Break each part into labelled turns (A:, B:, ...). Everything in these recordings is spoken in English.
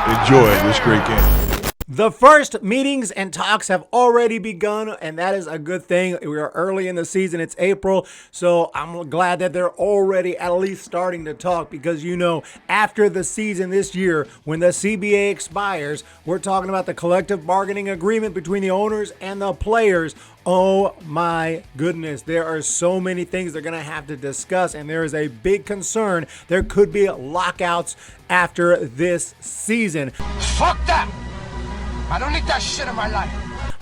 A: Enjoy this great game.
B: The first meetings and talks have already begun, and that is a good thing. We are early in the season. It's April, so I'm glad that they're already at least starting to talk because, after the season this year, when the CBA expires, we're talking about the collective bargaining agreement between the owners and the players. Oh my goodness, there are so many things they're going to have to discuss, and there is a big concern. There could be lockouts after this season.
C: Fuck that! I don't need that shit in my life.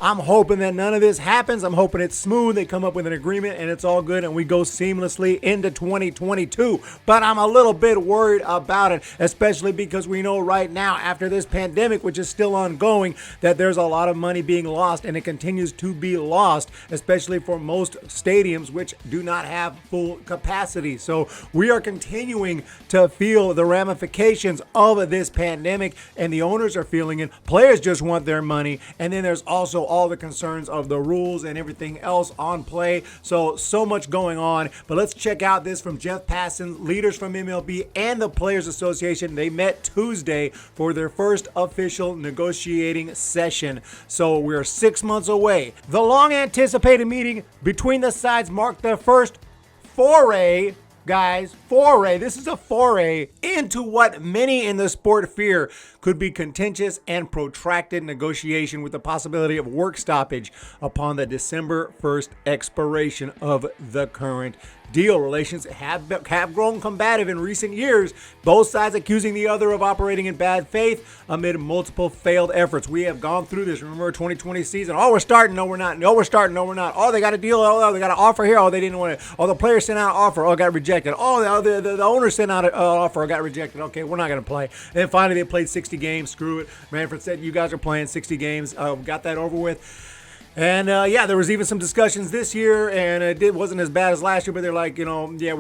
B: I'm hoping that none of this happens. I'm hoping it's smooth. They come up with an agreement and it's all good and we go seamlessly into 2022. But I'm a little bit worried about it, especially because we know right now, after this pandemic, which is still ongoing, that there's a lot of money being lost and it continues to be lost, especially for most stadiums which do not have full capacity. So we are continuing to feel the ramifications of this pandemic, and the owners are feeling it. Players just want their money. And then there's also all the concerns of the rules and everything else on play. So much going on. But let's check out this from Jeff Passan, leaders from MLB and the Players Association. They met Tuesday for their first official negotiating session. So we're 6 months away. The long anticipated meeting between the sides marked their first foray. Guys, foray. This is a foray into what many in the sport fear could be contentious and protracted negotiation with the possibility of work stoppage upon the December 1st expiration of the current deal. Relations have grown combative in recent years, both sides accusing the other of operating in bad faith amid multiple failed efforts. We have gone through this. Remember 2020 season? Oh, we're starting. No, we're not. No, we're starting. No, we're not. Oh, they got a deal. Oh, they got an offer here. Oh, they didn't want it. Oh, the player sent out an offer. Oh, got rejected. Oh, the owner sent out an offer. Got rejected. Okay, we're not going to play. And then finally they played 60 games. Screw it. Manfred said, you guys are playing 60 games. Got that over with. And there was even some discussions this year, and it wasn't as bad as last year, but they're like, we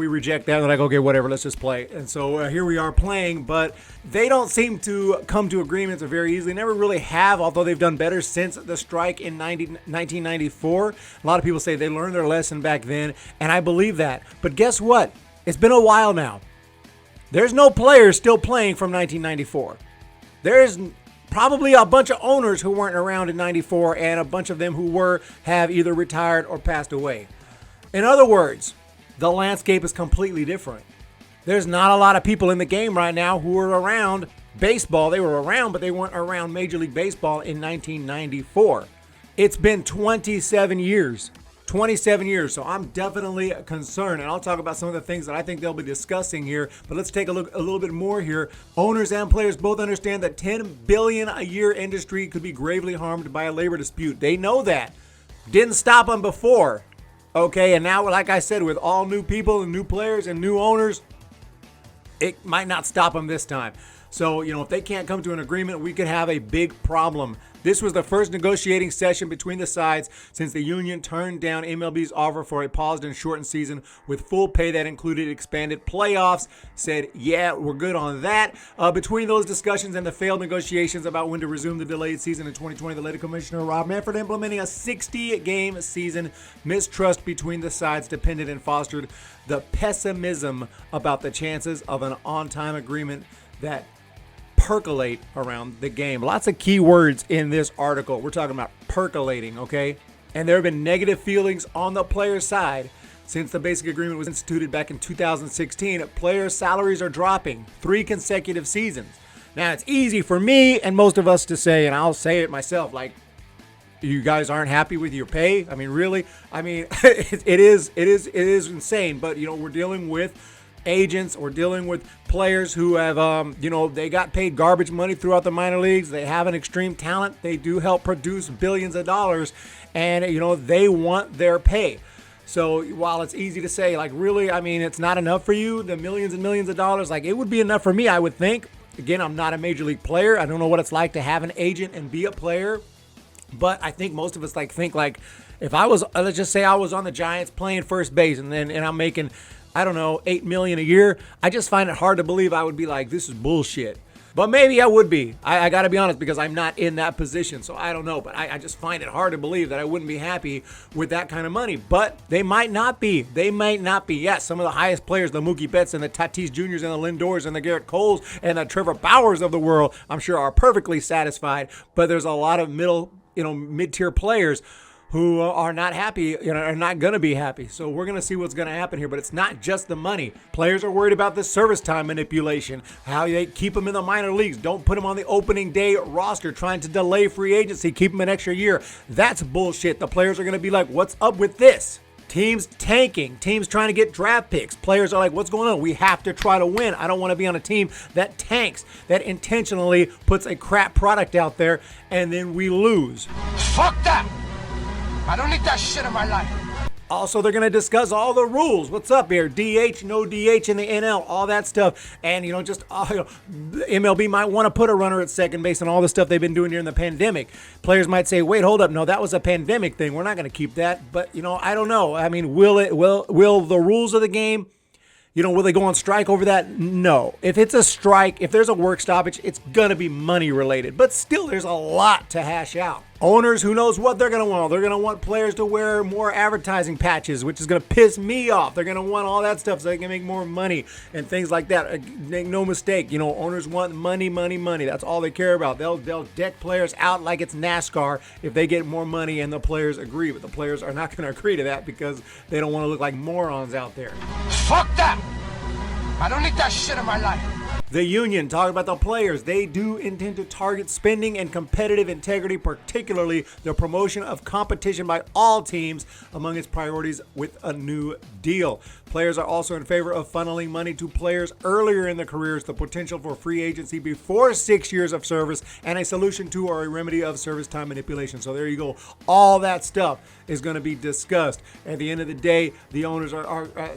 B: reject that. They're like, okay, whatever, let's just play. And so here we are playing, but they don't seem to come to agreements very easily. Never really have, although they've done better since the strike in 1994. A lot of people say they learned their lesson back then, and I believe that. But guess what? It's been a while now. There's no players still playing from 1994. There's probably a bunch of owners who weren't around in 94, and a bunch of them who have either retired or passed away. In other words, the landscape is completely different. There's not a lot of people in the game right now who are around baseball. They were around, but they weren't around Major League Baseball in 1994. It's been 27 years. 27 years, so I'm definitely concerned, and I'll talk about some of the things that I think they'll be discussing here, but let's take a look a little bit more here. Owners and players both understand that $10 billion a year industry could be gravely harmed by a labor dispute. They know that. Didn't stop them before, okay, and now, like I said, with all new people and new players and new owners, it might not stop them this time. So, if they can't come to an agreement, we could have a big problem. This was the first negotiating session between the sides since the union turned down MLB's offer for a paused and shortened season with full pay that included expanded playoffs. Said, yeah, we're good on that. Between those discussions and the failed negotiations about when to resume the delayed season in 2020, the led Commissioner Rob Manfred implementing a 60-game season. Mistrust between the sides depended and fostered the pessimism about the chances of an on-time agreement that percolate around the game. Lots of key words in this article. We're talking about percolating, okay? And there have been negative feelings on the player side since the basic agreement was instituted back in 2016. Player salaries are dropping 3 consecutive seasons. Now, it's easy for me and most of us to say, and I'll say it myself, like, you guys aren't happy with your pay? I mean, really? I mean, it is insane, but, we're dealing with agents or dealing with players who have, they got paid garbage money throughout the minor leagues. They have an extreme talent. They do help produce billions of dollars, and, they want their pay. So while it's easy to say, like, really, I mean, it's not enough for you, the millions and millions of dollars, like, it would be enough for me, I would think. Again, I'm not a major league player. I don't know what it's like to have an agent and be a player, but I think most of us think if I was, let's just say I was on the Giants playing first base and I'm making, I don't know, $8 million a year. I just find it hard to believe I would be like, this is bullshit. But maybe I would be. I got to be honest, because I'm not in that position, so I don't know. But I just find it hard to believe that I wouldn't be happy with that kind of money. But they might not be. They might not be. Yes, some of the highest players, the Mookie Betts and the Tatis Juniors and the Lindors and the Garrett Coles and the Trevor Bauers of the world, I'm sure are perfectly satisfied. But there's a lot of mid-tier players who are not happy, are not going to be happy. So we're going to see what's going to happen here. But it's not just the money. Players are worried about the service time manipulation, how they keep them in the minor leagues. Don't put them on the opening day roster, trying to delay free agency, keep them an extra year. That's bullshit. The players are going to be like, what's up with this? Teams tanking, teams trying to get draft picks. Players are like, what's going on? We have to try to win. I don't want to be on a team that tanks, that intentionally puts a crap product out there, and then we lose.
C: Fuck that! I don't need that shit in my life.
B: Also, they're going to discuss all the rules. What's up here? DH, no DH in the NL, all that stuff. And, MLB might want to put a runner at second based on all the stuff they've been doing during the pandemic. Players might say, wait, hold up. No, that was a pandemic thing. We're not going to keep that. But, I don't know. I mean, will the rules of the game, will they go on strike over that? No. If it's a strike, if there's a work stoppage, it's going to be money related. But still, there's a lot to hash out. Owners, who knows what they're going to want? They're going to want players to wear more advertising patches, which is going to piss me off. They're going to want all that stuff so they can make more money and things like that. Make no mistake, owners want money, money, money. That's all they care about. They'll deck players out like it's NASCAR if they get more money and the players agree. But the players are not going to agree to that because they don't want to look like morons out there.
C: Fuck that! I don't need that shit in my life.
B: The union, talking about the players, they do intend to target spending and competitive integrity, particularly the promotion of competition by all teams among its priorities with a new deal. Players are also in favor of funneling money to players earlier in their careers, the potential for free agency before 6 years of service, and a solution to or a remedy of service time manipulation. So there you go. All that stuff is going to be discussed. At the end of the day, the owners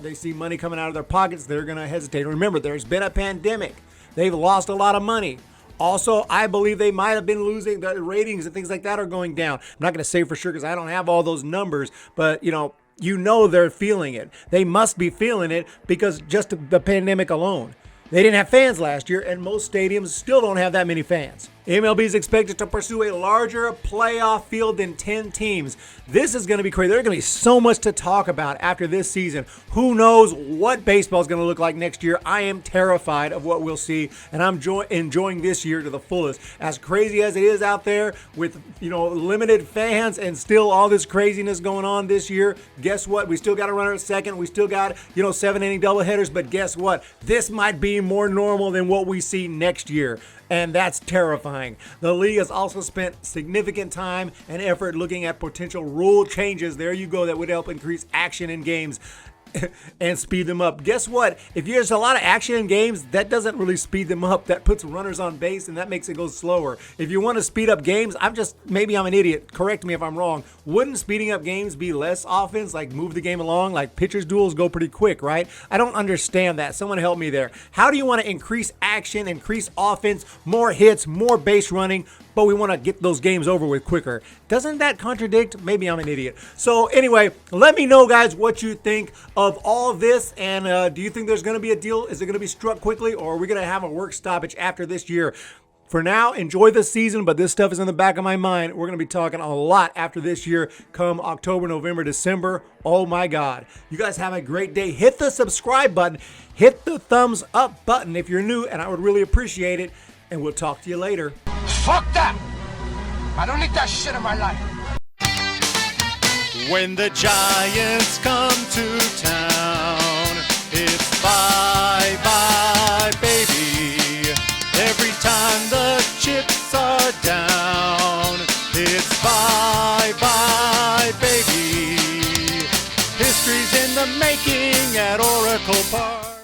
B: they see money coming out of their pockets. They're going to hesitate. Remember, there's been a pandemic. They've lost a lot of money. Also, I believe they might have been losing. The ratings and things like that are going down. I'm not going to say for sure because I don't have all those numbers, but they're feeling it. They must be feeling it because just the pandemic alone. They didn't have fans last year, and most stadiums still don't have that many fans. MLB is expected to pursue a larger playoff field than 10 teams. This is going to be crazy. There's going to be so much to talk about after this season. Who knows what baseball is going to look like next year? I am terrified of what we'll see, and I'm enjoying this year to the fullest. As crazy as it is out there with, limited fans and still all this craziness going on this year, guess what? We still got a runner at second. We still got, 7-inning doubleheaders, but guess what? This might be more normal than what we see next year. And that's terrifying. The league has also spent significant time and effort looking at potential rule changes. There you go. That would help increase action in games and speed them up. Guess what? If there's a lot of action in games, that doesn't really speed them up. That puts runners on base and that makes it go slower. If you want to speed up games, maybe I'm an idiot. Correct me if I'm wrong. Wouldn't speeding up games be less offense? Like move the game along? Like pitchers' duels go pretty quick, right? I don't understand that. Someone help me there. How do you want to increase action, increase offense, more hits, more base running, but we want to get those games over with quicker? Doesn't that contradict? Maybe I'm an idiot. So anyway, let me know, guys, what you think of all of this. And do you think there's going to be a deal? Is it going to be struck quickly, or are we going to have a work stoppage after this year? For now, enjoy the season, but this stuff is in the back of my mind. We're going to be talking a lot after this year come October, November, December. Oh my God. You guys have a great day. Hit the subscribe button. Hit the thumbs up button if you're new, and I would really appreciate it. And we'll talk to you later.
C: Fuck that! I don't need that shit in my life.
D: When the Giants come to town, it's bye-bye, baby. Every time the chips are down, it's bye-bye, baby. History's in the making at Oracle Park.